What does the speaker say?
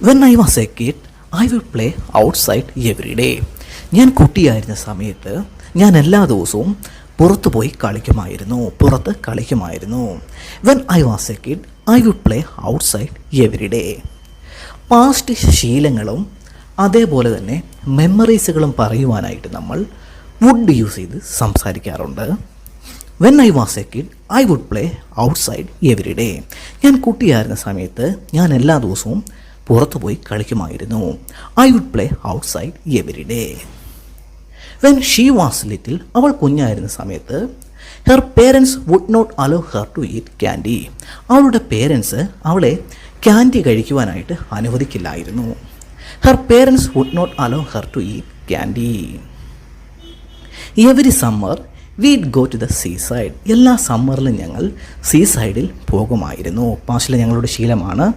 When I was a kid I will play outside every day. ഞാൻ കുട്ടിയായിരുന്ന സമയത്ത് ഞാൻ എല്ലാ ദിവസവും പുറത്ത് കളിക്കുമായിരുന്നു. When I was a kid I will play outside every day. Past ശീലങ്ങളും അതേപോലെ തന്നെ മെമ്മറീസുകളും പറയുവാനായിട്ട് നമ്മൾ വുഡ് യൂസ് ചെയ്ത് സംസാരിക്കാറുണ്ട്. When I was a kid I would play outside every day. ഞാൻ കുട്ടിയായിരുന്ന സമയത്ത് ഞാൻ എല്ലാ ദിവസവും പുറത്തു പോയി കളിക്കുമായിരുന്നു. I would play outside every day. When she was little, അവൾ കുഞ്ഞായിരുന്ന സമയത്ത് her parents would not allow her to eat candy. അവളുടെ പേരൻസ് അവളെ ക്യാൻഡി കഴിക്കുവാനായിട്ട് അനുവദിക്കില്ലായിരുന്നു. Her parents would not allow her to eat candy. Every summer we'd go to the seaside. എല്ലാ സമ്മറിലും ഞങ്ങൾ see സൈഡിൽ പോകുമായിരുന്നു. പാസ്റ്റിലെ ഞങ്ങളുടെ ശീലമാണ്